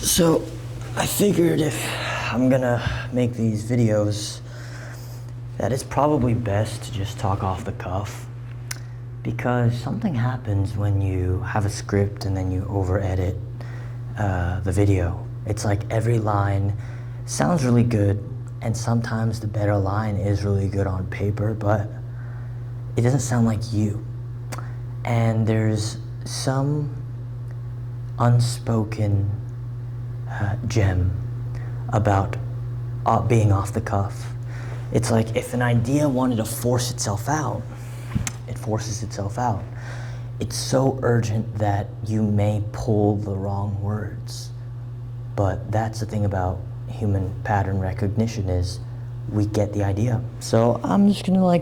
So I figured if I'm gonna make these videos, that it's probably best to just talk off the cuff, because something happens when you have a script and then you over edit the video. It's like every line sounds really good, and sometimes the better line is really good on paper, but it doesn't sound like you. And there's some unspoken gem about being off the cuff. It's like if an idea wanted to force itself out, it forces itself out. It's so urgent that you may pull the wrong words. But that's the thing about human pattern recognition, is we get the idea. So I'm just gonna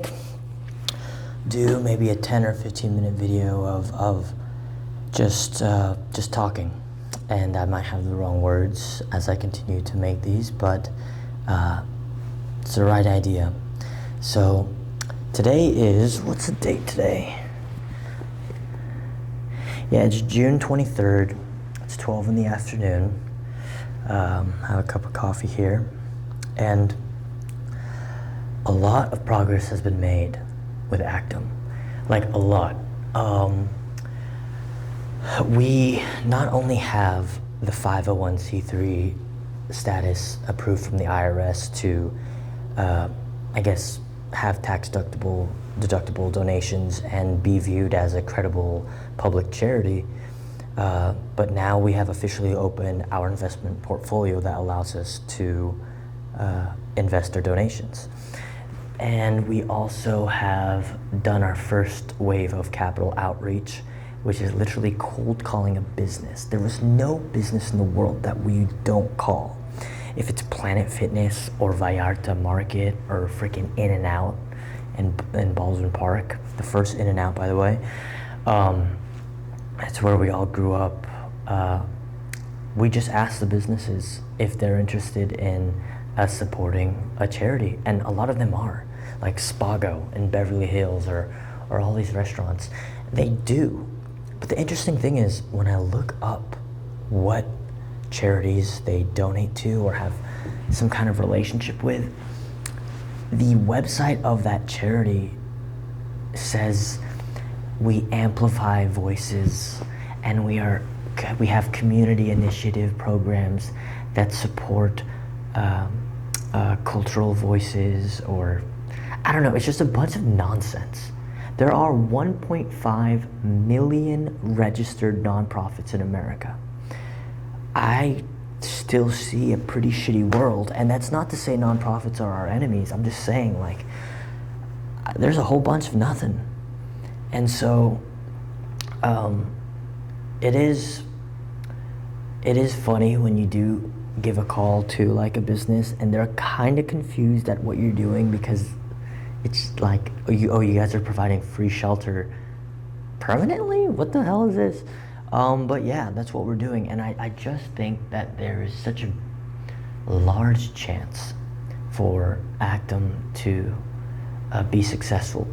do maybe a 10 or 15 minute video of just talking. And I might have the wrong words as I continue to make these, but it's the right idea. So today is, what's the date today? Yeah, it's June 23rd. It's 12 in the afternoon. Have a cup of coffee here. And a lot of progress has been made with Actum. Like a lot. We not only have the 501c3 status approved from the IRS to, I guess, have tax deductible donations and be viewed as a credible public charity, but now we have officially opened our investment portfolio that allows us to invest our donations. And we also have done our first wave of capital outreach, which is literally cold calling a business. There was no business in the world that we don't call. If it's Planet Fitness or Vallarta Market or freaking In-N-Out in Baldwin Park, the first In-N-Out, by the way, that's where we all grew up. We just asked the businesses if they're interested in us supporting a charity, and a lot of them are, like Spago in Beverly Hills or all these restaurants. They do. But the interesting thing is, when I look up what charities they donate to or have some kind of relationship with, the website of that charity says we amplify voices, and we have community initiative programs that support cultural voices, or I don't know, it's just a bunch of nonsense. There are 1.5 million registered nonprofits in America. I still see a pretty shitty world, and that's not to say nonprofits are our enemies. I'm just saying, like, there's a whole bunch of nothing. And so it is funny when you do give a call to like a business and they're kind of confused at what you're doing, because it's like, you guys are providing free shelter permanently? What the hell is this? But yeah, that's what we're doing. And I just think that there is such a large chance for Actum to be successful,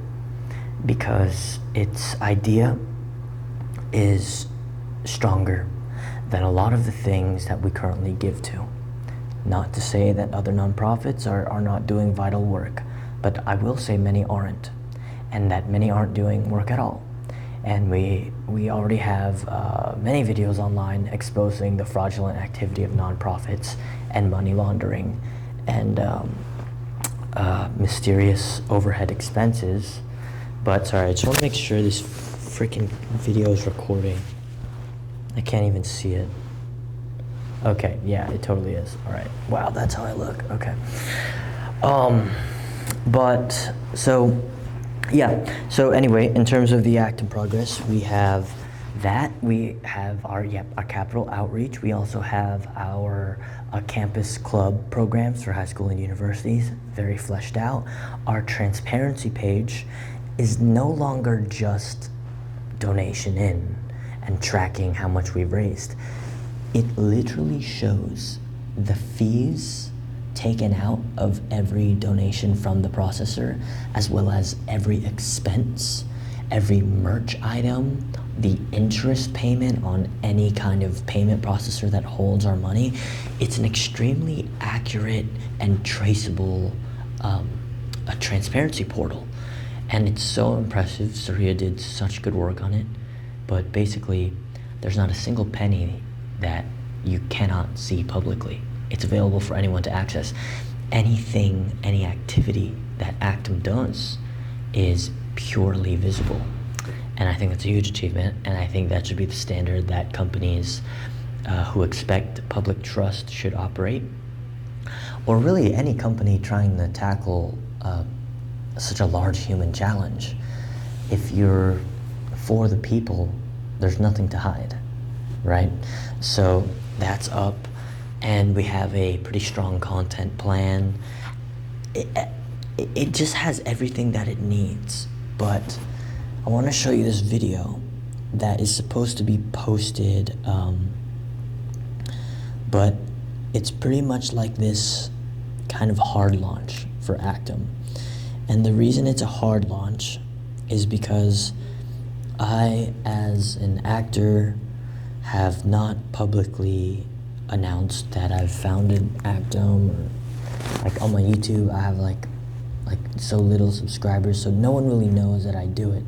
because its idea is stronger than a lot of the things that we currently give to. Not to say that other nonprofits are not doing vital work, but I will say many aren't, and that many aren't doing work at all. And we already have many videos online exposing the fraudulent activity of nonprofits and money laundering and mysterious overhead expenses. But sorry, I just want to make sure this freaking video is recording. I can't even see it. Okay, yeah, it totally is. All right. Wow, that's how I look. Okay. But so, yeah. So anyway, in terms of the Actum progress, we have that. We have our capital outreach. We also have our campus club programs for high school and universities, very fleshed out. Our transparency page is no longer just donation in and tracking how much we've raised. It literally shows the fees taken out of every donation from the processor, as well as every expense, every merch item, the interest payment on any kind of payment processor that holds our money, it's an extremely accurate and traceable a transparency portal. And it's so impressive. Surya did such good work on it. But basically, there's not a single penny that you cannot see publicly. It's available for anyone to access. Anything, any activity that Actum does is purely visible. And I think that's a huge achievement, and I think that should be the standard that companies who expect public trust should operate. Or really any company trying to tackle such a large human challenge. If you're for the people, there's nothing to hide, right? So that's up, and we have a pretty strong content plan. It just has everything that it needs. But I want to show you this video that is supposed to be posted, but it's pretty much like this kind of hard launch for Actum. And the reason it's a hard launch is because I, as an actor, have not publicly announced that I've founded Actum, or like on my YouTube I have like so little subscribers, so no one really knows that I do it.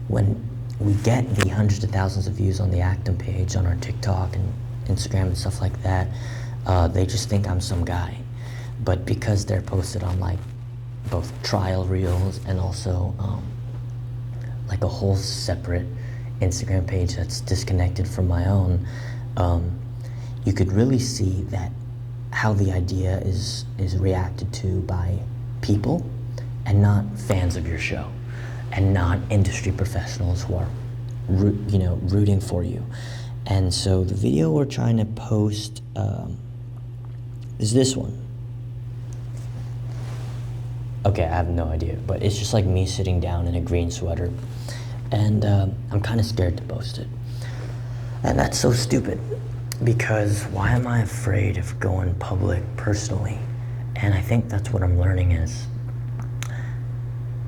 When we get the hundreds of thousands of views on the Actum page, on our TikTok and Instagram and stuff like that, they just think I'm some guy. But because they're posted on like both trial reels and also like a whole separate Instagram page that's disconnected from my own, you could really see that how the idea is reacted to by people and not fans of your show, and not industry professionals who are rooting for you. And so the video we're trying to post is this one. Okay, I have no idea, but it's just like me sitting down in a green sweater, and I'm kind of scared to post it. And that's so stupid, because why am I afraid of going public personally? And I think that's what I'm learning is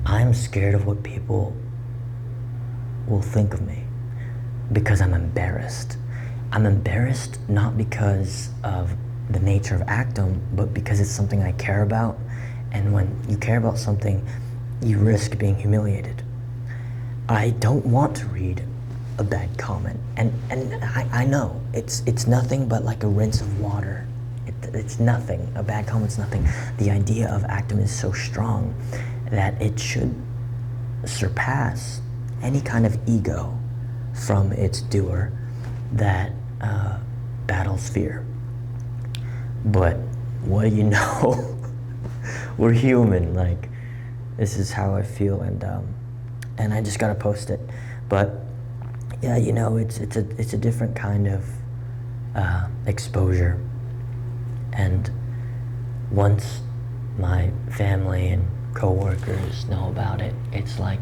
I'm scared of what people will think of me, because I'm embarrassed. I'm embarrassed not because of the nature of Actum, but because it's something I care about. And when you care about something, you risk being humiliated. I don't want to read a bad comment, and I know it's nothing but like a rinse of water. It's nothing. A bad comment's nothing. The idea of Actum is so strong that it should surpass any kind of ego from its doer that battles fear. But what do you know? We're human. Like, this is how I feel, and I just gotta post it. But yeah, it's a different kind of exposure. And once my family and coworkers know about it, it's like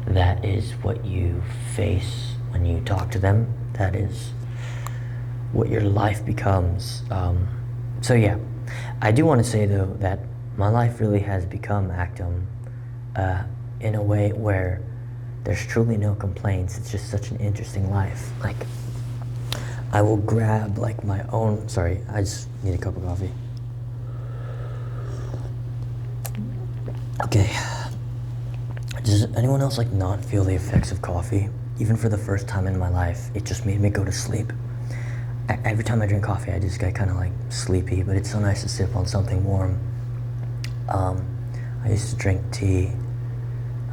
that is what you face when you talk to them. That is what your life becomes. So yeah, I do want to say though that my life really has become Actum in a way where there's truly no complaints. It's just such an interesting life. Like, I will grab like my own, sorry, I just need a cup of coffee. Okay, does anyone else like not feel the effects of coffee? Even for the first time in my life, it just made me go to sleep. Every time I drink coffee, I just get kind of like sleepy, but it's so nice to sip on something warm. I used to drink tea,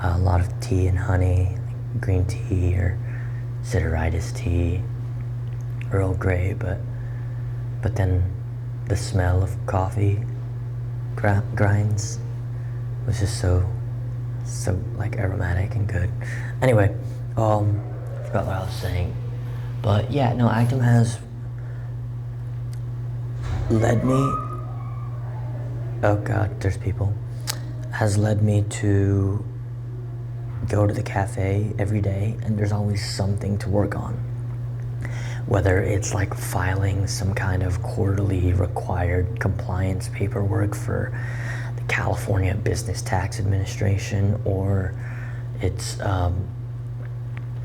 a lot of tea and honey, like green tea or Sideritis tea, Earl Grey, but then the smell of coffee grinds was just so like aromatic and good. Anyway, I forgot what I was saying, but yeah, no, Actum has led me, oh god, there's people, has led me to go to the cafe every day, and there's always something to work on. Whether it's like filing some kind of quarterly required compliance paperwork for the California Business Tax Administration, or it's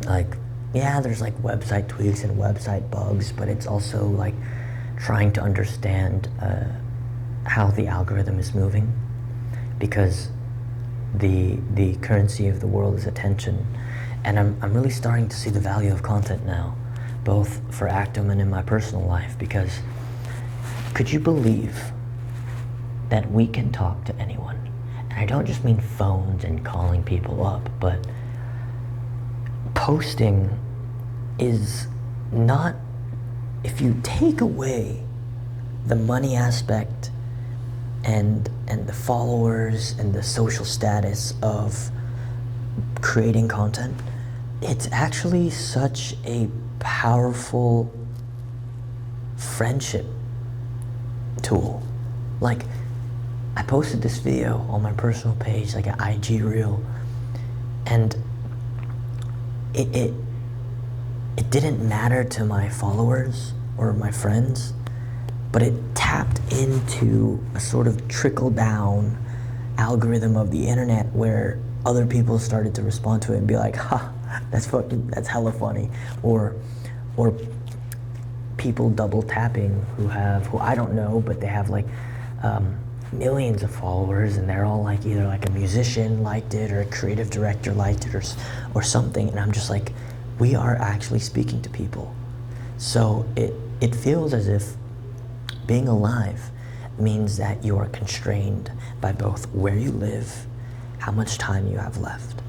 Like, yeah, there's like website tweaks and website bugs, but it's also like trying to understand how the algorithm is moving, because the currency of the world is attention, and I'm really starting to see the value of content now, both for Actum and in my personal life, because could you believe that we can talk to anyone? And I don't just mean phones and calling people up, but posting is not, if you take away the money aspect and the followers and the social status of creating content, it's actually such a powerful friendship tool. Like, I posted this video on my personal page, like an IG reel, and it didn't matter to my followers or my friends, but it tapped into a sort of trickle down algorithm of the internet where other people started to respond to it and be like, ha, that's hella funny, or people double tapping who I don't know, but they have like millions of followers, and they're all like either like a musician liked it or a creative director liked it or something, and I'm just like, we are actually speaking to people. So it feels as if being alive means that you are constrained by both where you live, how much time you have left.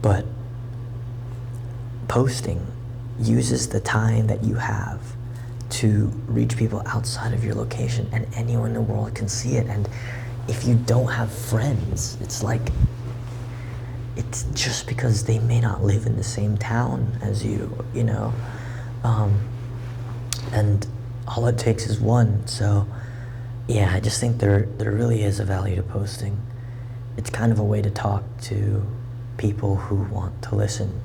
But posting uses the time that you have to reach people outside of your location, and anyone in the world can see it. And if you don't have friends, it's like, it's just because they may not live in the same town as you, you know, and all it takes is one. So yeah, I just think there really is a value to posting. It's kind of a way to talk to people who want to listen,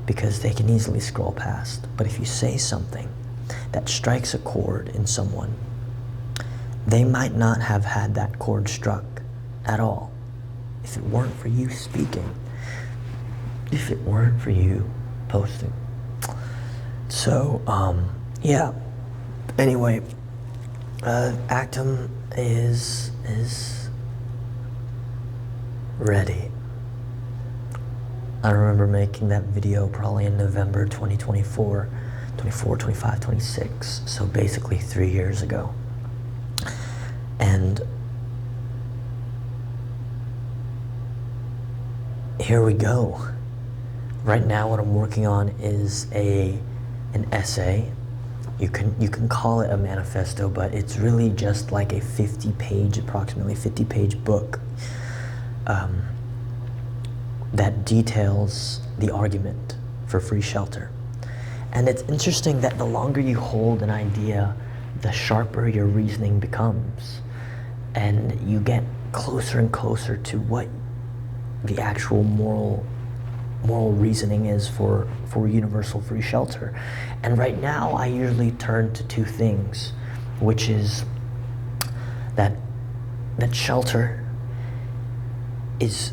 because they can easily scroll past. But if you say something that strikes a chord in someone, they might not have had that chord struck at all if it weren't for you speaking, if it weren't for you posting. So yeah, anyway, Actum is ready. I remember making that video probably in November 2024, 24, 25, 26, so basically 3 years ago. And here we go. Right now what I'm working on is an essay. You can call it a manifesto, but it's really just like a approximately 50-page book that details the argument for free shelter. And it's interesting that the longer you hold an idea, the sharper your reasoning becomes, and you get closer and closer to what the actual moral reasoning is for universal free shelter. And right now I usually turn to two things, which is that shelter is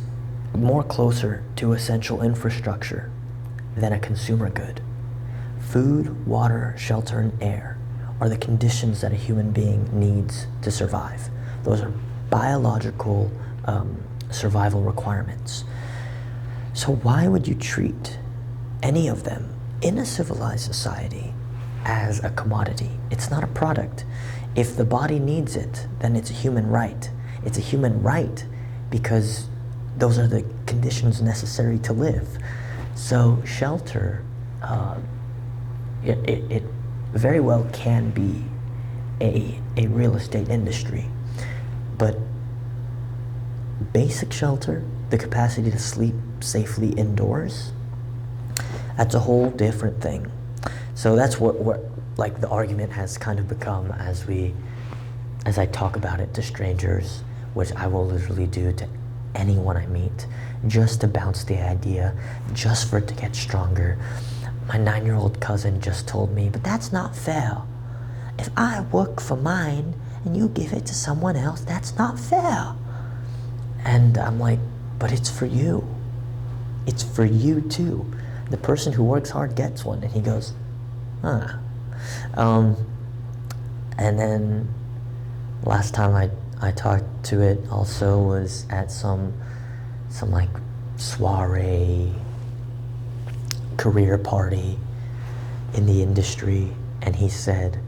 more closer to essential infrastructure than a consumer good. Food, water, shelter, and air are the conditions that a human being needs to survive. Those are biological survival requirements. So why would you treat any of them in a civilized society as a commodity? It's not a product. If the body needs it, then it's a human right. It's a human right because those are the conditions necessary to live. So shelter, it very well can be a real estate industry, but basic shelter, the capacity to sleep safely indoors, that's a whole different thing. So that's what like the argument has kind of become as I talk about it to strangers, which I will literally do to anyone I meet, just to bounce the idea, just for it to get stronger. My 9-year-old cousin just told me, but that's not fair. If I work for mine and you give it to someone else, that's not fair. And I'm like, but it's for you. It's for you too. The person who works hard gets one. And he goes, huh. And then last time I talked to it also was at some like soiree career party in the industry, and he said,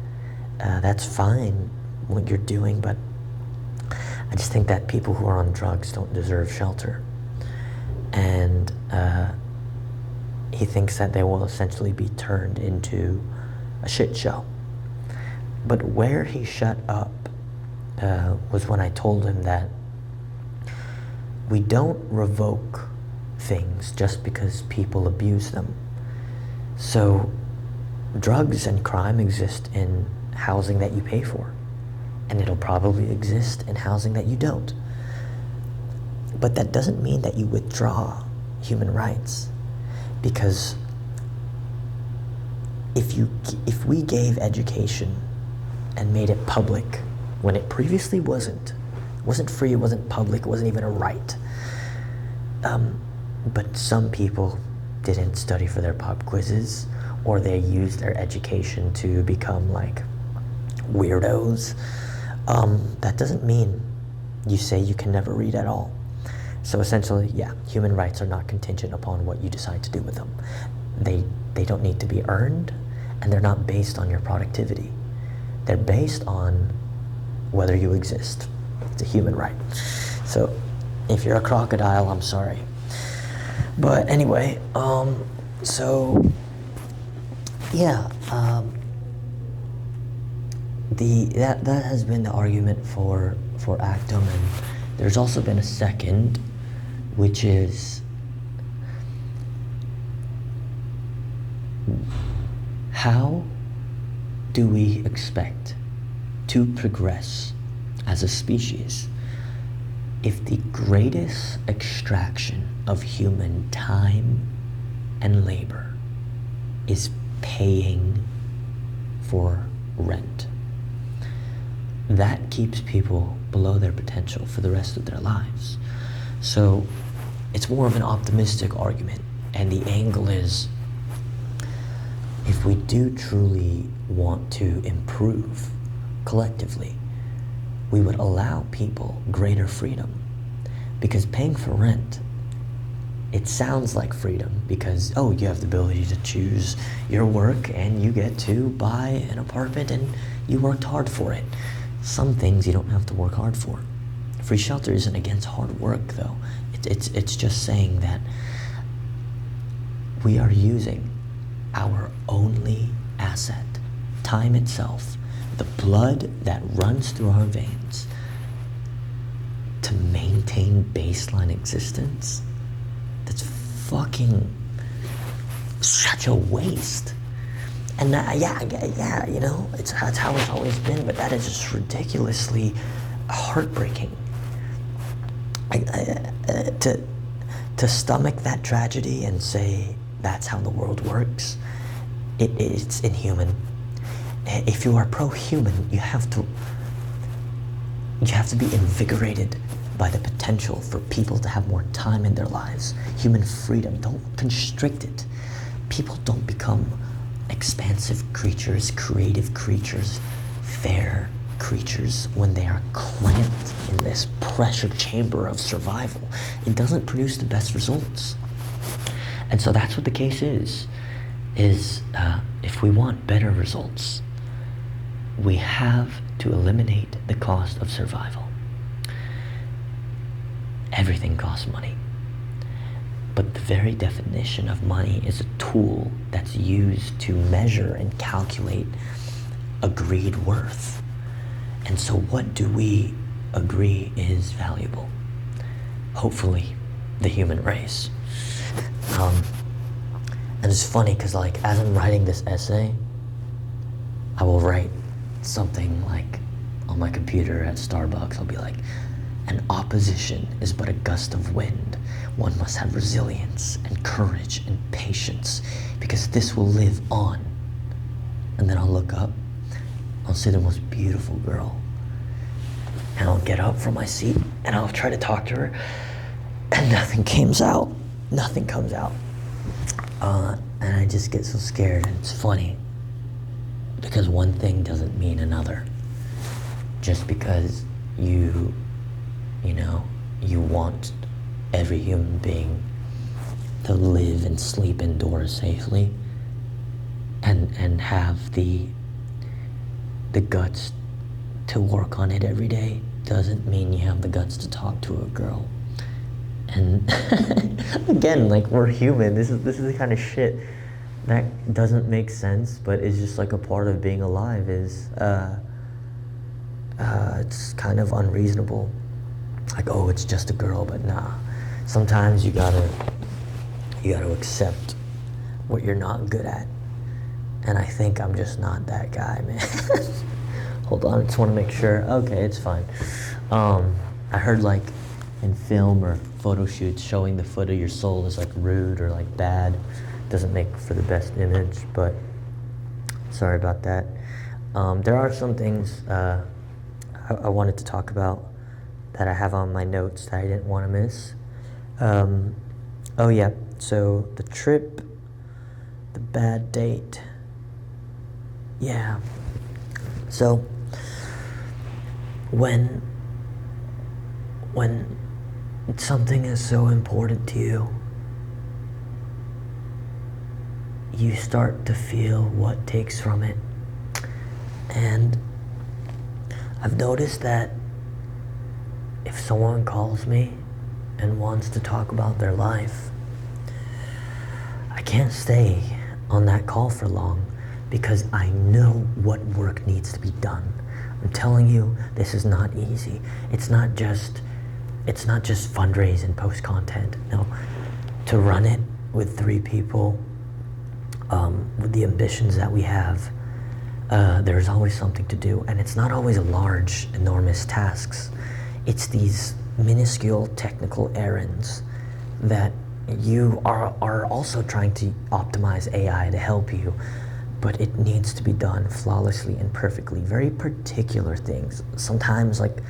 that's fine what you're doing, but I just think that people who are on drugs don't deserve shelter. And he thinks that they will essentially be turned into a shit show. But where he shut up was when I told him that we don't revoke things just because people abuse them. So drugs and crime exist in housing that you pay for, and it'll probably exist in housing that you don't. But that doesn't mean that you withdraw human rights, because if we gave education and made it public when it previously wasn't free, it wasn't public, it wasn't even a right. But some people didn't study for their pop quizzes, or they used their education to become like weirdos. That doesn't mean you say you can never read at all. So essentially, yeah, human rights are not contingent upon what you decide to do with them. They don't need to be earned, and they're not based on your productivity. They're based on whether you exist. It's a human right. So if you're a crocodile, I'm sorry. But anyway, so yeah, that has been the argument for Actum, and there's also been a second, which is how do we expect to progress as a species if the greatest extraction of human time and labor is paying for rent? That keeps people below their potential for the rest of their lives. So it's more of an optimistic argument, and the angle is, if we do truly want to improve collectively, we would allow people greater freedom. Because paying for rent, it sounds like freedom because, oh, you have the ability to choose your work and you get to buy an apartment and you worked hard for it. Some things you don't have to work hard for. Free shelter isn't against hard work, though. It's just saying that we are using our only asset, time itself, the blood that runs through our veins, to maintain baseline existence. That's fucking such a waste. And yeah, you know, that's how it's always been, but that is just ridiculously heartbreaking. To stomach that tragedy and say that's how the world works, it's inhuman. If you are pro-human, you have to be invigorated by the potential for people to have more time in their lives. Human freedom, don't constrict it. People don't become expansive creatures, creative creatures, fair creatures when they are clamped in this pressure chamber of survival. It doesn't produce the best results. And so that's what the case is if we want better results, we have to eliminate the cost of survival. Everything costs money. But the very definition of money is a tool that's used to measure and calculate agreed worth. And so what do we agree is valuable? Hopefully, the human race. And it's funny because, like, as I'm writing this essay, I will write something like on my computer at Starbucks. I'll be like, an opposition is but a gust of wind. One must have resilience and courage and patience because this will live on. And then I'll look up, I'll see the most beautiful girl, and I'll get up from my seat and I'll try to talk to her, and nothing comes out. Nothing comes out. And I just get so scared, and it's funny because one thing doesn't mean another. Just because you want every human being to live and sleep indoors safely and have the guts to work on it every day doesn't mean you have the guts to talk to a girl. And again, like, we're human. This is the kind of shit that doesn't make sense, but is just like a part of being alive. It's kind of unreasonable. Like, oh, it's just a girl, but nah. Sometimes you gotta accept what you're not good at. And I think I'm just not that guy, man. Hold on, I just want to make sure. Okay, it's fine. I heard, like, in film or photo shoots, showing the foot of your soul is like rude or like bad. Doesn't make for the best image, but sorry about that. There are some things I wanted to talk about that I have on my notes that I didn't want to miss. Oh yeah, so the trip, the bad date. Yeah. So when something is so important to you, you start to feel what takes from it. And I've noticed that if someone calls me and wants to talk about their life, I can't stay on that call for long because I know what work needs to be done. I'm telling you, this is not easy. It's not just fundraise and post content. No, to run it with 3 people, with the ambitions that we have, there's always something to do, and it's not always large, enormous tasks. It's these minuscule technical errands that you are also trying to optimize AI to help you, but it needs to be done flawlessly and perfectly. Very particular things. Sometimes, like,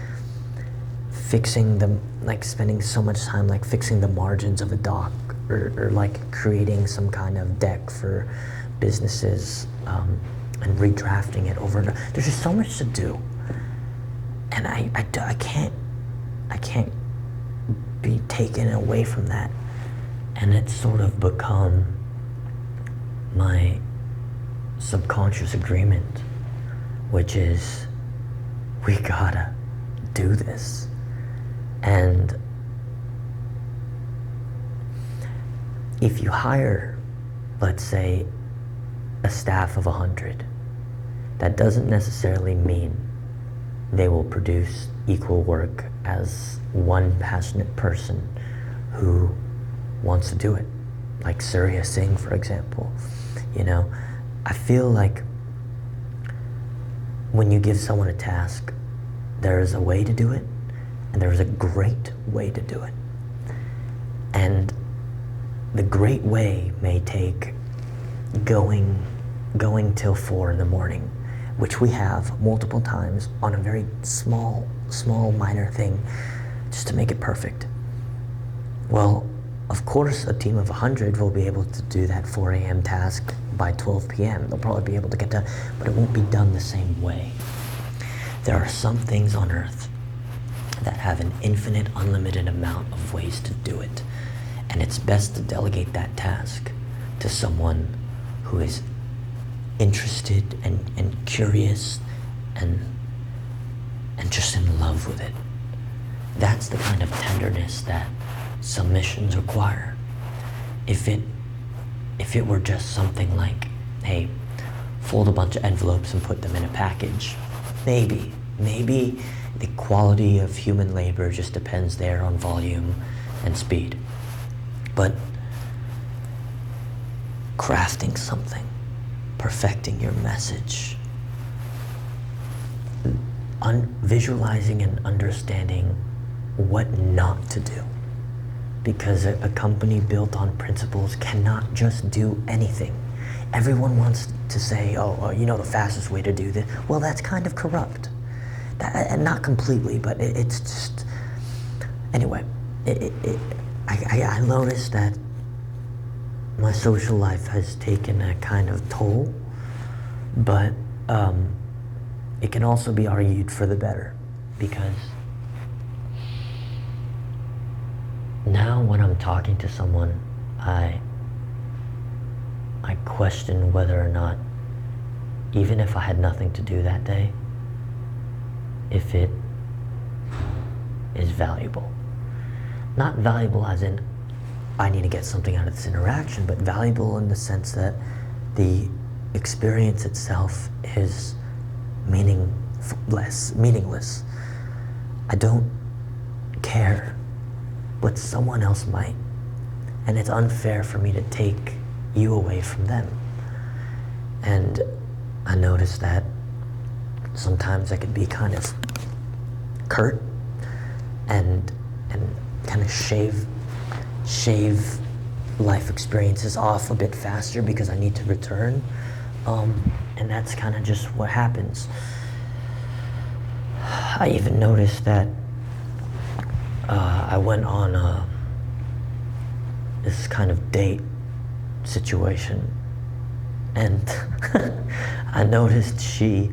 fixing them, like spending so much time like fixing the margins of a doc, or like creating some kind of deck for businesses, and redrafting it over and over. There's just so much to do, and I can't be taken away from that. And it's sort of become my subconscious agreement, which is, we gotta do this. And if you hire, let's say, a staff of 100, that doesn't necessarily mean they will produce equal work as one passionate person who wants to do it. Like Surya Singh, for example. I feel like when you give someone a task, there is a way to do it, and there is a great way to do it. And the great way may take going till 4 in the morning, which we have multiple times on a very small minor thing, just to make it perfect. Well, of course, a team of 100 will be able to do that 4 a.m. task by 12 p.m. They'll probably be able to get done, but it won't be done the same way. There are some things on earth that have an infinite, unlimited amount of ways to do it. And it's best to delegate that task to someone who is interested and curious and just in love with it. That's the kind of tenderness that submissions require. If it were just something like, hey, fold a bunch of envelopes and put them in a package, maybe the quality of human labor just depends there on volume and speed. But crafting something, perfecting your message, visualizing and understanding what not to do. Because a company built on principles cannot just do anything. Everyone wants to say, the fastest way to do this. Well, that's kind of corrupt. And not completely, but it's just... Anyway, I noticed that my social life has taken a kind of toll, but it can also be argued for the better, because now when I'm talking to someone, I question whether or not, even if I had nothing to do that day, if it is valuable. Not valuable as in I need to get something out of this interaction, but valuable in the sense that the experience itself is meaningless. I don't care, but someone else might. And it's unfair for me to take you away from them. And I noticed that sometimes I could be kind of curt and kind of shave life experiences off a bit faster because I need to return. And that's kind of just what happens. I even noticed that I went on this kind of date situation, and I noticed she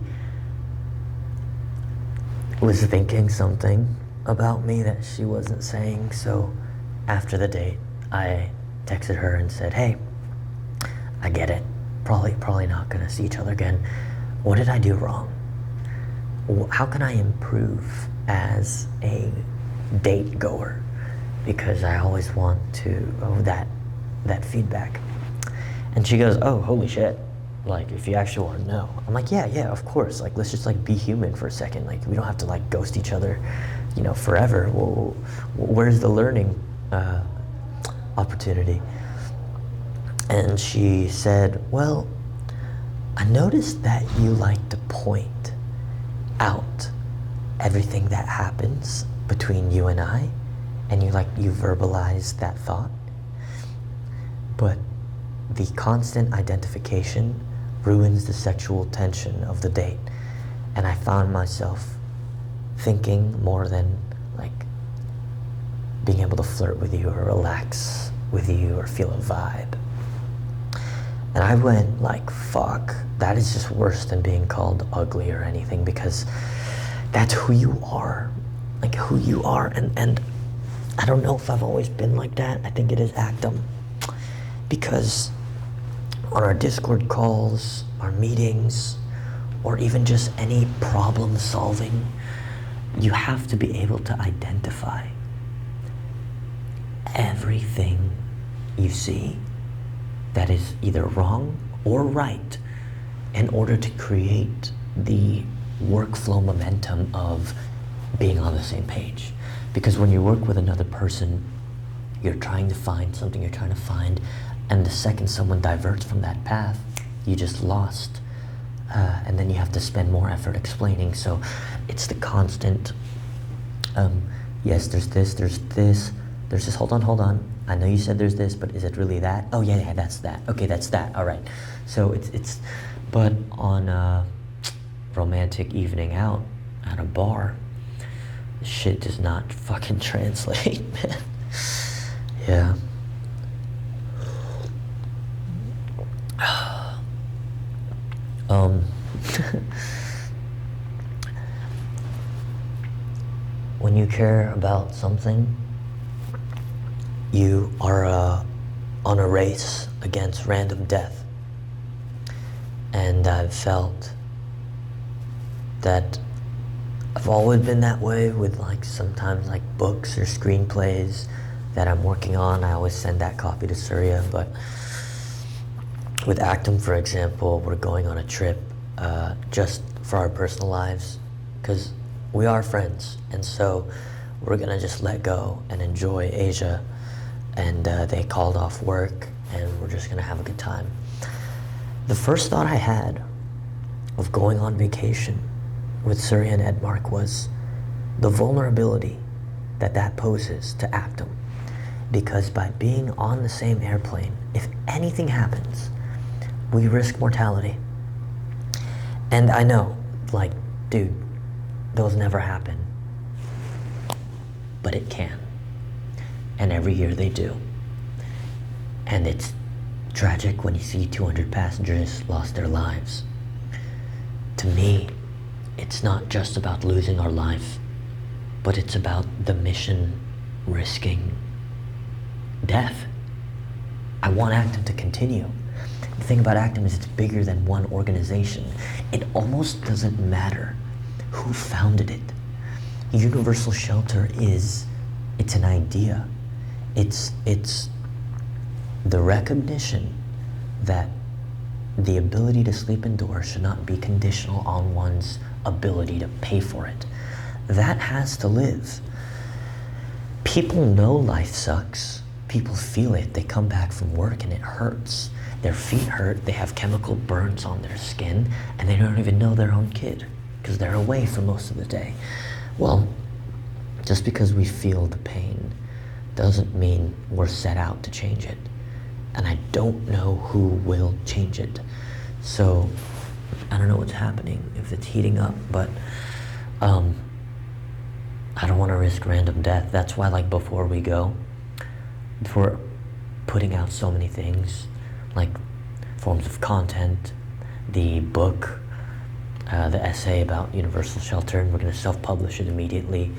was thinking something about me that she wasn't saying. So after the date, I texted her and said, hey, I get it. Probably not gonna see each other again. What did I do wrong? How can I improve as a date goer? Because I always want to that feedback. And she goes, oh, holy shit. Like, if you actually want to know. I'm like, yeah, of course. Like, let's just like be human for a second. Like, we don't have to like ghost each other, forever. Well, where's the learning opportunity? And she said, well, I noticed that you like to point out everything that happens between you and I, and you verbalize that thought. But the constant identification ruins the sexual tension of the date. And I found myself thinking more than like being able to flirt with you or relax with you or feel a vibe. And I went like, fuck, that is just worse than being called ugly or anything, because that's who you are. Like, who you are. And I don't know if I've always been like that. I think it is Actum. Because on our Discord calls, our meetings, or even just any problem solving, you have to be able to identify everything you see that is either wrong or right in order to create the workflow momentum of being on the same page. Because when you work with another person, you're trying to find something you're trying to find, and the second someone diverts from that path, you just lost. And then you have to spend more effort explaining. So it's the constant, yes, there's this, hold on. I know you said there's this, but is it really that? Oh yeah, that's that. Okay, that's that, all right. So but on a romantic evening out at a bar, shit does not fucking translate, man. Yeah. When you care about something, you are on a race against random death. And I've felt that I've always been that way with like sometimes like books or screenplays that I'm working on. I always send that copy to Surya, but with Actum, for example, we're going on a trip just for our personal lives, because we are friends, and so we're gonna just let go and enjoy Asia. And they called off work, and we're just gonna have a good time. The first thought I had of going on vacation with Surya and Edmark was the vulnerability that poses to Actum. Because by being on the same airplane, if anything happens, we risk mortality. And I know, like, dude, those never happen. But it can. And every year they do. And it's tragic when you see 200 passengers lost their lives. To me, it's not just about losing our life, but it's about the mission risking death. I want Actum to continue. The thing about Actum is it's bigger than one organization. It almost doesn't matter who founded it. Universal Shelter it's an idea. It's the recognition that the ability to sleep indoors should not be conditional on one's ability to pay for it. That has to live. People know life sucks. People feel it. They come back from work and it hurts. Their feet hurt, they have chemical burns on their skin, and they don't even know their own kid because they're away for most of the day. Well, just because we feel the pain doesn't mean we're set out to change it. And I don't know who will change it. So I don't know what's happening, if it's heating up, but I don't want to risk random death. That's why, like, before putting out so many things, like forms of content, the book, the essay about Universal Shelter, and we're going to self-publish it immediately.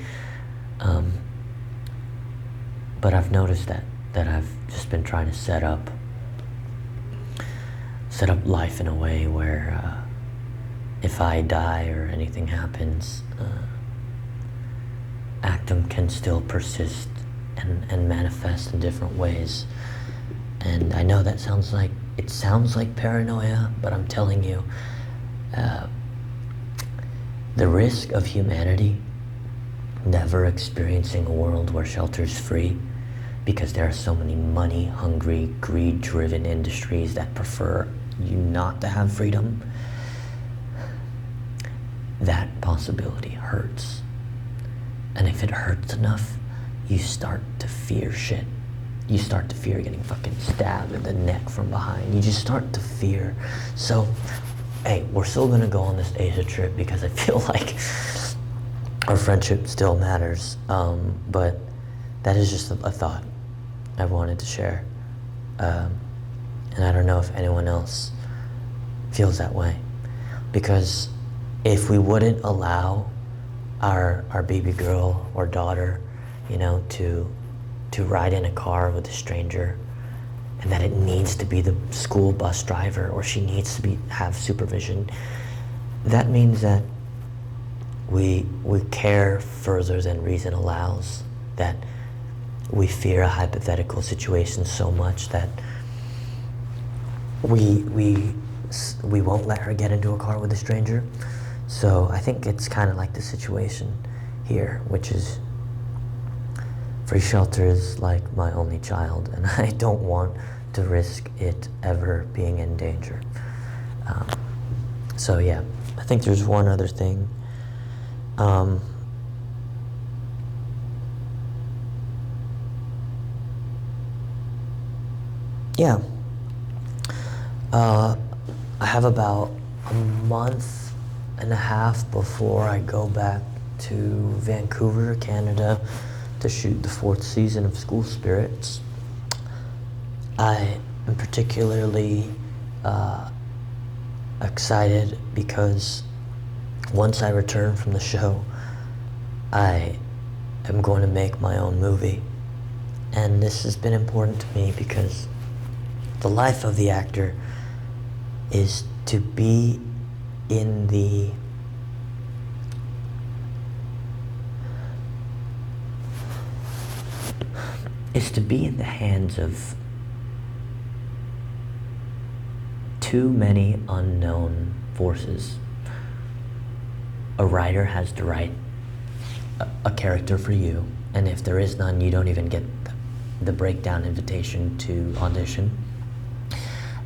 But I've noticed that I've just been trying to set up life in a way where if I die or anything happens, Actum can still persist and manifest in different ways. And I know that sounds like paranoia, but I'm telling you, the risk of humanity never experiencing a world where shelter is free, because there are so many money-hungry, greed-driven industries that prefer you not to have freedom, that possibility hurts. And if it hurts enough, you start to fear shit. You start to fear getting fucking stabbed in the neck from behind. You just start to fear. So, hey, we're still gonna go on this Asia trip because I feel like our friendship still matters. But that is just a thought I wanted to share. And I don't know if anyone else feels that way. Because if we wouldn't allow our baby girl or daughter, to ride in a car with a stranger, and that it needs to be the school bus driver, or she needs to have supervision, that means that we care further than reason allows, that we fear a hypothetical situation so much that we won't let her get into a car with a stranger. So I think it's kind of like the situation here, which is free shelter is like my only child, and I don't want to risk it ever being in danger. So yeah, I think there's one other thing. Yeah. I have about a month and a half before I go back to Vancouver, Canada, to shoot the 4th season of School Spirits. I am particularly excited because once I return from the show, I am going to make my own movie. And this has been important to me because the life of the actor is to be in the hands of too many unknown forces. A writer has to write a character for you, and if there is none, you don't even get the breakdown invitation to audition.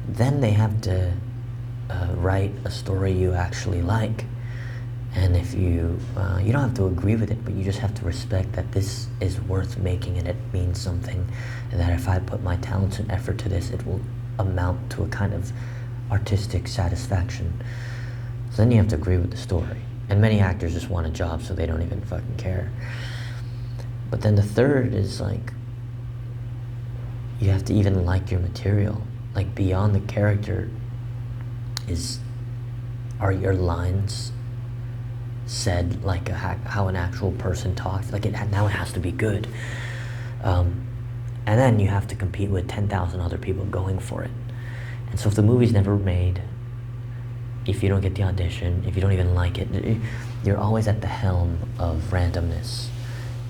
Then they have to write a story you actually like, and if you don't have to agree with it, but you just have to respect that this is worth making and it means something, and that if I put my talents and effort to this, it will amount to a kind of artistic satisfaction. So then you have to agree with the story. And many actors just want a job, so they don't even fucking care. But then the third is like, you have to even like your material. like beyond the character are your lines said like how an actual person talks? Like now it has to be good. And then you have to compete with 10,000 other people going for it. And so if the movie's never made, if you don't get the audition, if you don't even like it, you're always at the helm of randomness.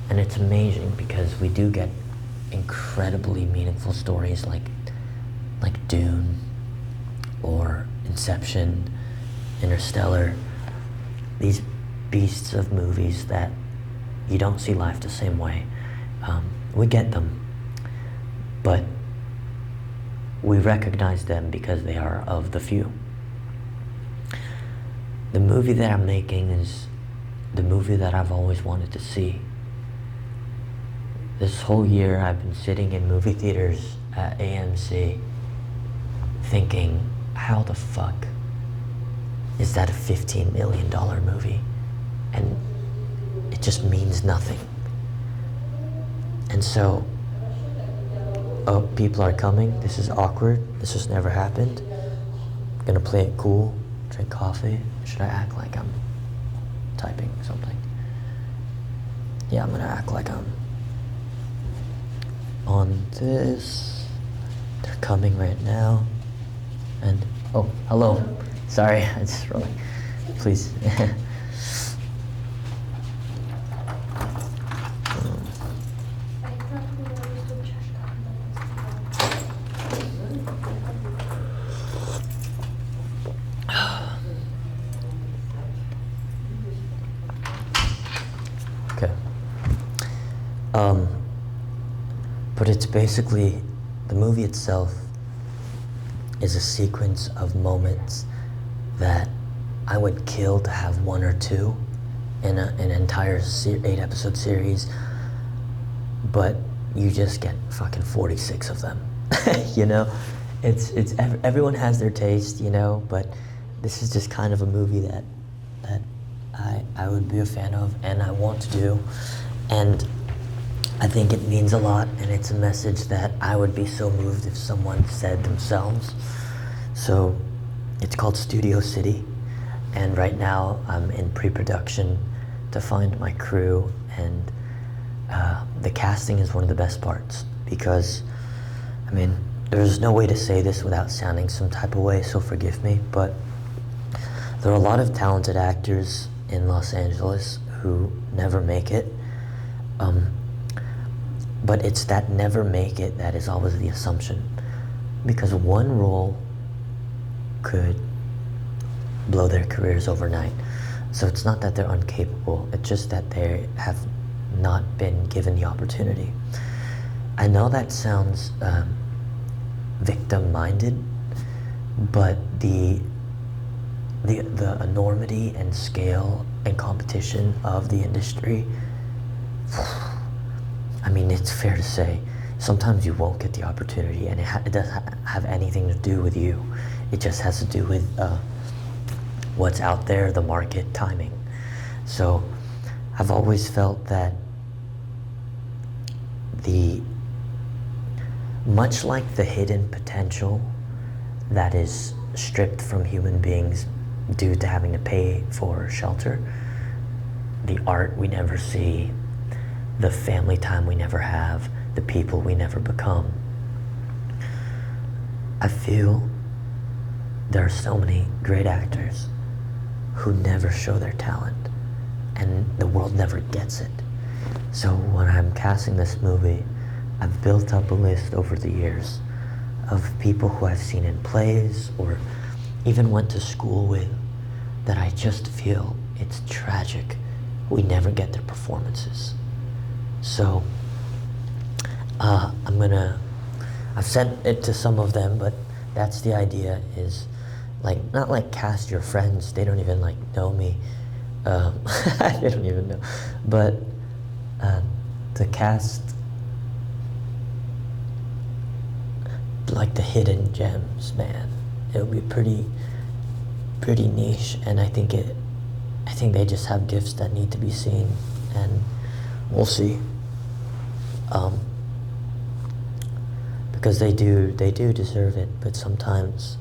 And it's amazing because we do get incredibly meaningful stories like Dune or Inception, Interstellar, these beasts of movies that you don't see life the same way. We get them, but we recognize them because they are of the few. The movie that I'm making is the movie that I've always wanted to see. This whole year I've been sitting in movie theaters at AMC thinking, how the fuck is that a $15 million movie? And it just means nothing. And so, oh, people are coming. This is awkward. This has never happened. I'm gonna play it cool, drink coffee. Should I act like I'm typing something? Yeah, I'm gonna act like I'm on this. They're coming right now. And, oh, hello. Sorry, I just really, please. Okay. But it's basically, the movie itself is a sequence of moments that I would kill to have one or two in an entire 8-episode series, but you just get fucking 46 of them. You know, it's everyone has their taste, you know, but this is just kind of a movie that I would be a fan of and I want to do, and I think it means a lot, and it's a message that I would be so moved if someone said themselves. So it's called Studio City, and right now I'm in pre-production to find my crew, and the casting is one of the best parts because, I mean, there's no way to say this without sounding some type of way, so forgive me, but there are a lot of talented actors in Los Angeles who never make it. But it's that never make it that is always the assumption, because one role could blow their careers overnight. So it's not that they're incapable, it's just that they have not been given the opportunity. I know that sounds victim-minded, but the enormity and scale and competition of the industry, I mean, it's fair to say, sometimes you won't get the opportunity, and it doesn't have anything to do with you. It just has to do with what's out there, the market, timing. So I've always felt that much like the hidden potential that is stripped from human beings due to having to pay for shelter, the art we never see, the family time we never have, the people we never become. I feel there are so many great actors who never show their talent, and the world never gets it. So when I'm casting this movie, I've built up a list over the years of people who I've seen in plays or even went to school with that I just feel it's tragic we never get their performances. So I've sent it to some of them, but that's the idea, is like, not like cast your friends, they don't even like know me, they don't even know, but to cast like the hidden gems, man. It would be pretty niche, and I think they just have gifts that need to be seen, and we'll see. because they do deserve it, but sometimes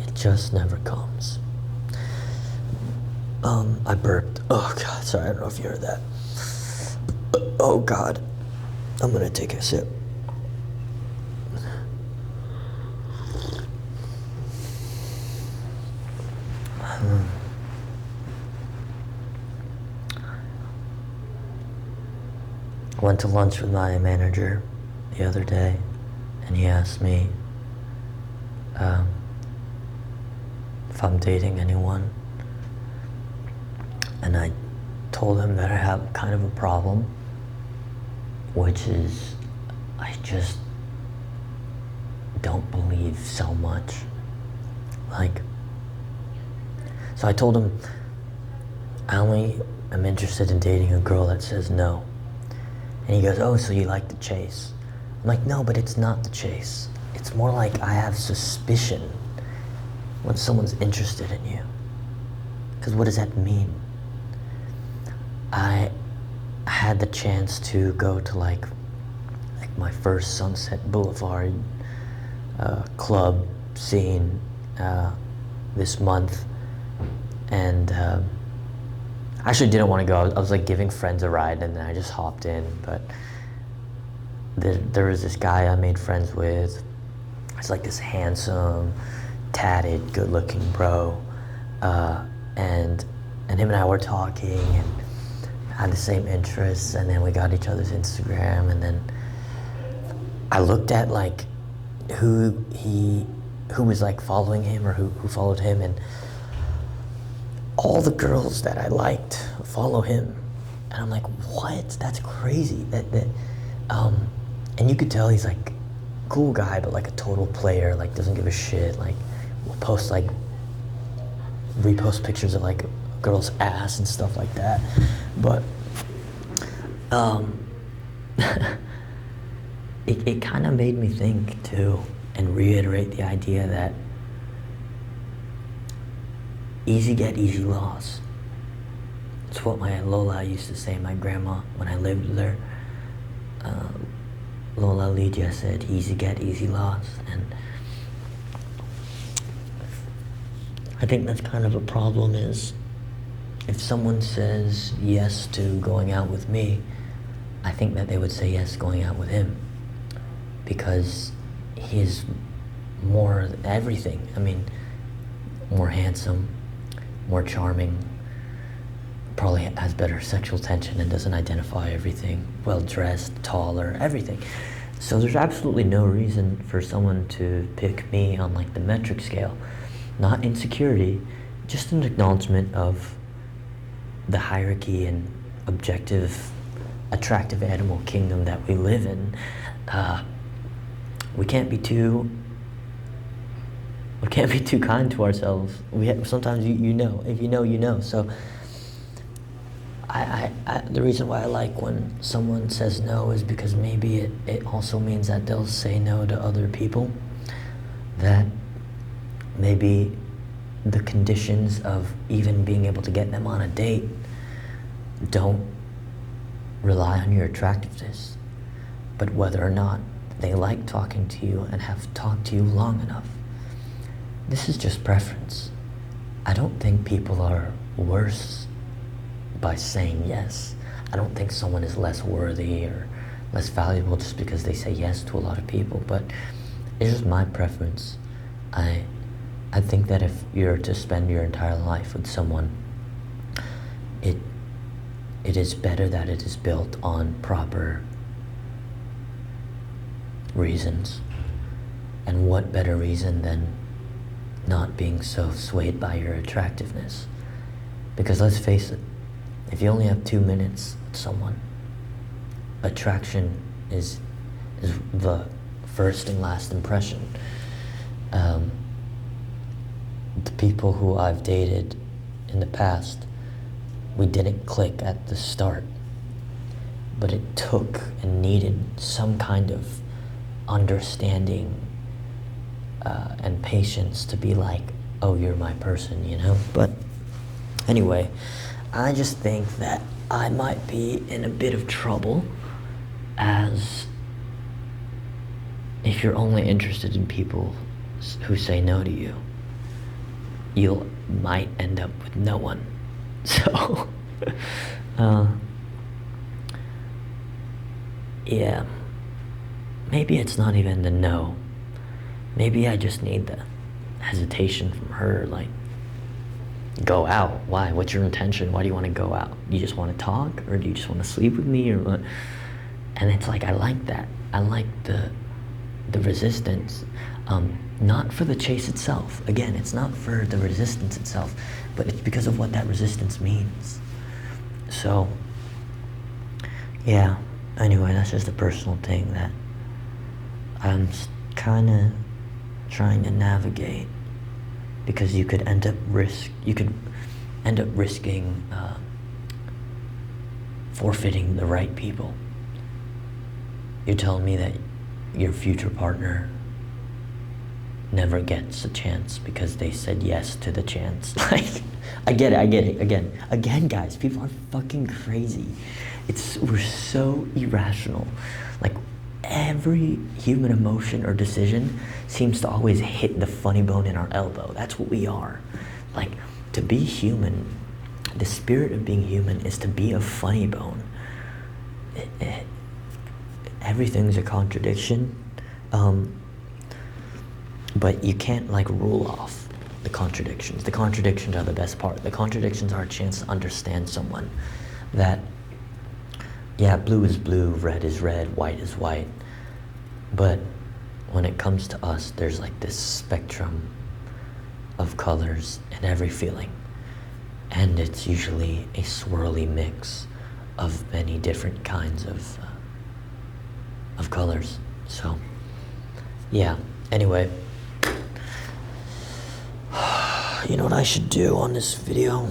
it just never comes. I burped. Oh God, sorry, I don't know if you heard that. Oh God, I'm gonna take a sip. I went to lunch with my manager the other day, and he asked me if I'm dating anyone, and I told him that I have kind of a problem, which is I just don't believe so much. Like, so I told him I only am interested in dating a girl that says no. And he goes, oh, so you like the chase? I'm like, no, but it's not the chase. It's more like I have suspicion when someone's interested in you. Because what does that mean? I had the chance to go to like my first Sunset Boulevard club scene this month, and I actually didn't want to go. I was like giving friends a ride, and then I just hopped in. But there was this guy I made friends with. He's like this handsome, tatted, good-looking bro, and him and I were talking and had the same interests, and then we got each other's Instagram, and then I looked at like who was like following him or who followed him, and all the girls that I liked follow him, and I'm like, what? That's crazy. And you could tell he's like a cool guy, but like a total player, like doesn't give a shit, like will post like repost pictures of like a girl's ass and stuff like that. But it kind of made me think too, and reiterate the idea that easy get, easy loss. It's what my Lola used to say, my grandma, when I lived with her. Lola Lydia said, easy get, easy loss. And I think that's kind of a problem, is if someone says yes to going out with me, I think that they would say yes going out with him, because he is more everything. I mean, more handsome, more charming, probably has better sexual tension and doesn't identify everything, well-dressed, taller, everything. So there's absolutely no reason for someone to pick me on like the metric scale. Not insecurity, just an acknowledgement of the hierarchy and objective, attractive animal kingdom that we live in. We can't be too kind to ourselves. Sometimes you know, if you know, you know. So I the reason why I like when someone says no is because maybe it also means that they'll say no to other people, that maybe the conditions of even being able to get them on a date don't rely on your attractiveness, but whether or not they like talking to you and have talked to you long enough. This is just preference. I don't think people are worse by saying yes. I don't think someone is less worthy or less valuable just because they say yes to a lot of people, but it's just my preference. I think that if you're to spend your entire life with someone, it is better that it is built on proper reasons. And what better reason than not being so swayed by your attractiveness? Because let's face it, if you only have 2 minutes with someone, attraction is the first and last impression. The people who I've dated in the past, we didn't click at the start, but it took and needed some kind of understanding and patience to be like, oh, you're my person, you know? But anyway, I just think that I might be in a bit of trouble, as if you're only interested in people who say no to you, you might end up with no one. So, yeah, maybe it's not even the no. Maybe I just need the hesitation from her, like, go out. Why? What's your intention? Why do you want to go out? You just want to talk, or do you just want to sleep with me, or what? And it's like, I like that. I like the resistance. Not for the chase itself. Again, it's not for the resistance itself, but it's because of what that resistance means. So, yeah. Anyway, that's just a personal thing that I'm kind of trying to navigate, because you could end up risking forfeiting the right people. You're telling me that your future partner never gets a chance because they said yes to the chance. Like, I get it. Again, guys, people are fucking crazy. We're so irrational. Like, every human emotion or decision seems to always hit the funny bone in our elbow. That's what we are. Like, to be human, the spirit of being human is to be a funny bone. Everything's a contradiction, but you can't like rule off the contradictions. The contradictions are the best part. The contradictions are a chance to understand someone. That, yeah, blue is blue, red is red, white is white. But when it comes to us, there's like this spectrum of colors in every feeling. And it's usually a swirly mix of many different kinds of colors. So, yeah, anyway. You know what I should do on this video?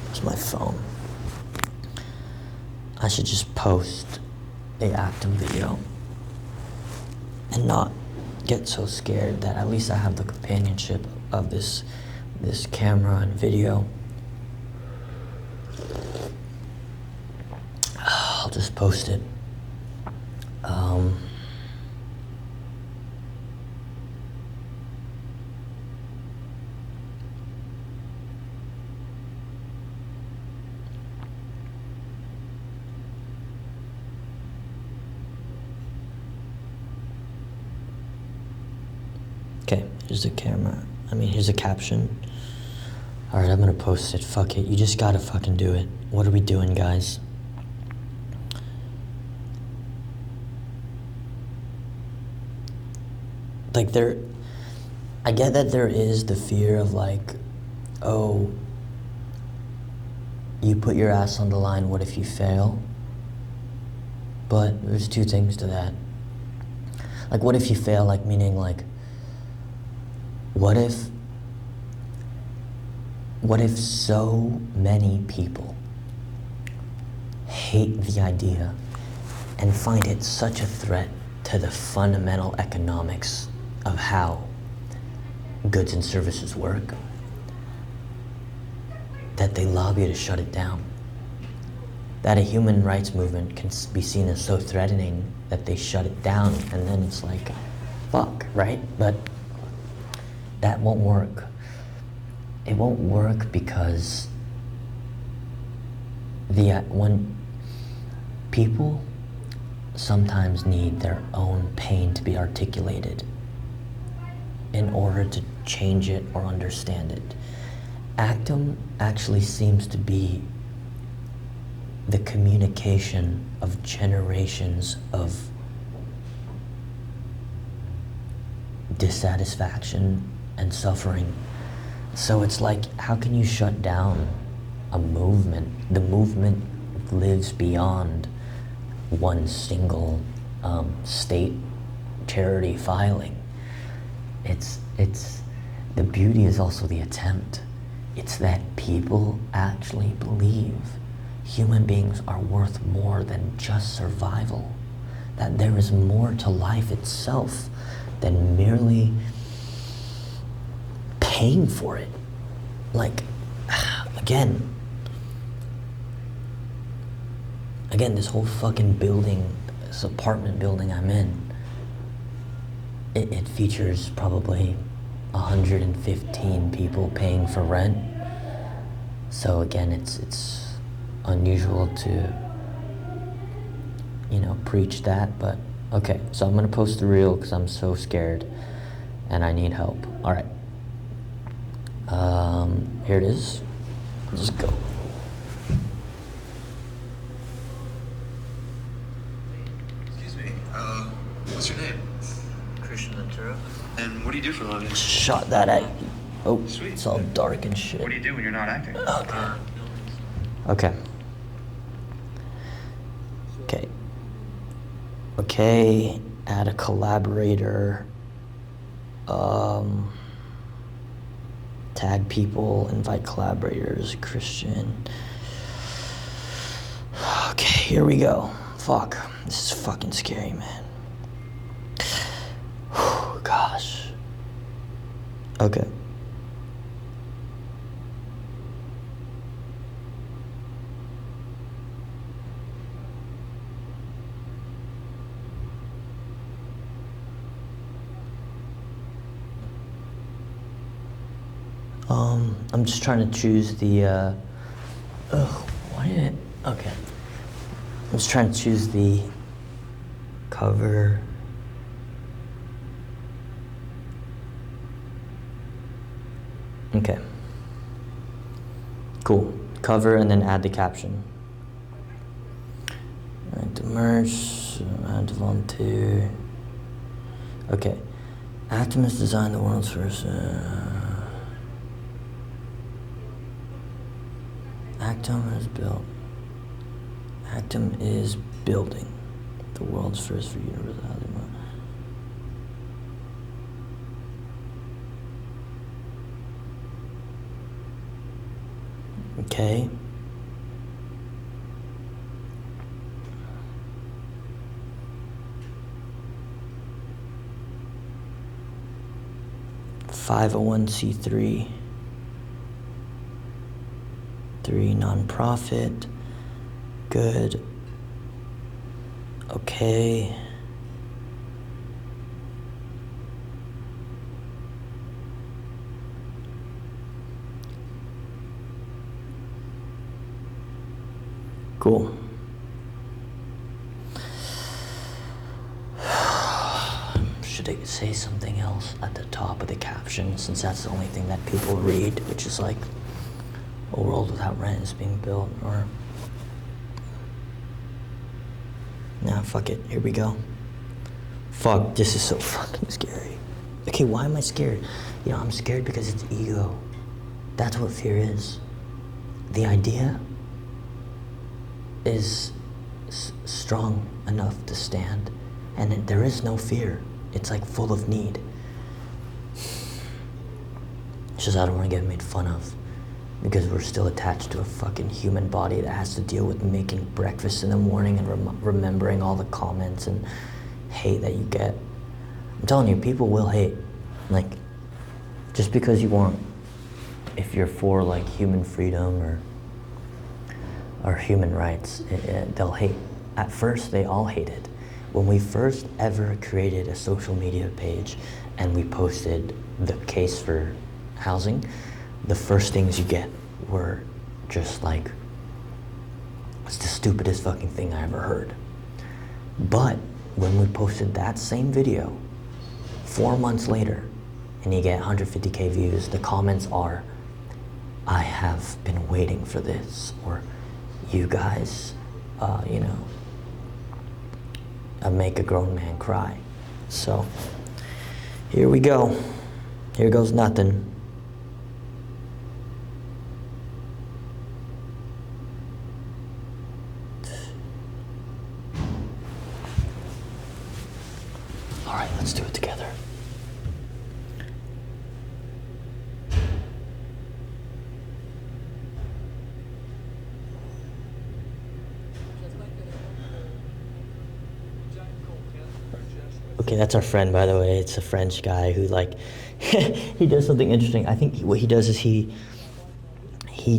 It's my phone. I should just post a Actum video and not get so scared that at least I have the companionship of this camera and video. I'll just post it. Okay, here's the camera. Here's a caption. Alright, I'm gonna post it. Fuck it. You just gotta fucking do it. What are we doing, guys? Like, I get that there is the fear of like, oh, you put your ass on the line, what if you fail? But there's two things to that. Like, what if you fail, like, meaning like, what if so many people hate the idea and find it such a threat to the fundamental economics of how goods and services work that they lobby to shut it down? That a human rights movement can be seen as so threatening that they shut it down, and then it's like, fuck, right? But that won't work. It won't work because when people sometimes need their own pain to be articulated in order to change it or understand it. Actum actually seems to be the communication of generations of dissatisfaction and suffering. So it's like, how can you shut down a movement? The movement lives beyond one single state charity filing. It's the beauty is also the attempt. It's that people actually believe human beings are worth more than just survival, that there is more to life itself than merely paying for it. Like, again, this whole fucking building, this apartment building I'm in, it features probably 115 people paying for rent. So again, it's unusual to, preach that, but okay. So I'm gonna post the reel because I'm so scared and I need help. All right. Here it is. Let's go. Excuse me, what's your name? Christian Ventura. And what do you do for a living? Shot that at. Oh, Sweet. it's all dark and shit. What do you do when you're not acting? Okay. Okay. Okay. Okay. Add a collaborator. Tag people. Invite collaborators. Christian. Okay, here we go. Fuck. This is fucking scary, man. Gosh. Okay. I'm just trying to choose the, why did it, okay. I'm just trying to choose the cover. Okay. Cool. Cover and then add the caption. Add to merch, add to volunteer. Okay. Actum has designed the world's first, Actum has built. Actum is building the world's first for universality. Okay. (501c3). 3 nonprofit. Good. Okay. Cool. Should I say something else at the top of the caption, since that's the only thing that people read, which is like, a world without rent is being built, or... Nah, fuck it. Here we go. Fuck, this is so fucking scary. Okay, why am I scared? I'm scared because it's ego. That's what fear is. The idea is strong enough to stand, and there is no fear. It's like full of need. It's just I don't want to get made fun of, because we're still attached to a fucking human body that has to deal with making breakfast in the morning and remembering all the comments and hate that you get. I'm telling you, people will hate. Like, just because you want, if you're for like human freedom or human rights, they'll hate. At first, they all hated. When we first ever created a social media page and we posted the case for housing, the first things you get were just like, it's the stupidest fucking thing I ever heard. But when we posted that same video 4 months later and you get 150K views, the comments are, I have been waiting for this, or you guys, make a grown man cry. So here we go. Here goes nothing. All right, let's do it together. Okay, that's our friend, by the way. It's a French guy who, like, he does something interesting. I think what he does is he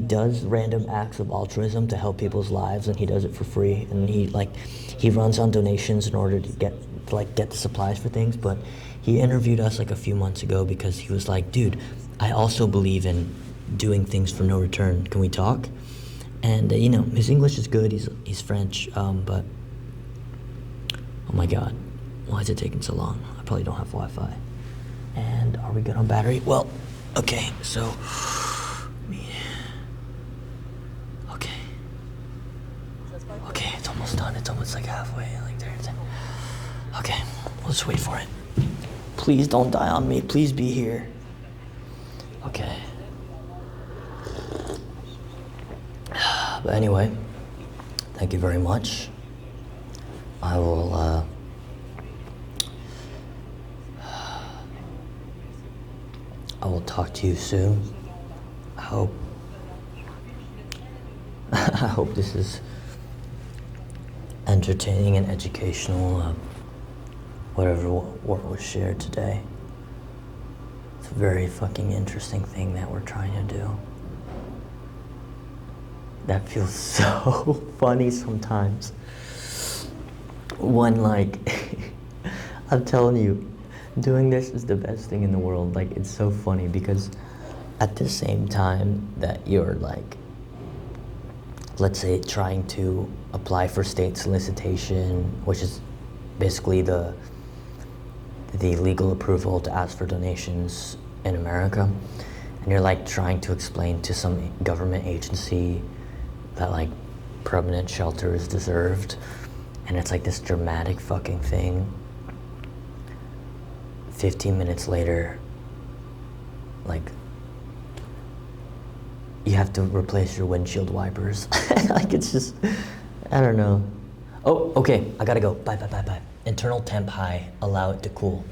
does random acts of altruism to help people's lives, and he does it for free. And he runs on donations in order to get the supplies for things. But He interviewed us like a few months ago because he was like, dude, I also believe in doing things for no return. Can we talk? And you know, his English is good. He's French, but oh my God, why is it taking so long? I probably don't have Wi-Fi. And are we good on battery? Well, okay. So, okay, okay, it's almost done. It's almost like halfway. Like there's. Okay, let's wait for it. Please don't die on me. Please be here. Okay. But anyway, thank you very much. I will, I will talk to you soon. I hope, I hope this is entertaining and educational, whatever what was shared today. It's a very fucking interesting thing that we're trying to do. That feels so funny sometimes. When like, I'm telling you, doing this is the best thing in the world. Like, it's so funny because at the same time that you're like, let's say trying to apply for state solicitation, which is basically the legal approval to ask for donations in America, and you're like trying to explain to some government agency that like permanent shelter is deserved, and it's like this dramatic fucking thing. 15 minutes later, like, you have to replace your windshield wipers. Like, it's just, I don't know. Oh, okay, I gotta go. Bye. Internal temp high, allow it to cool.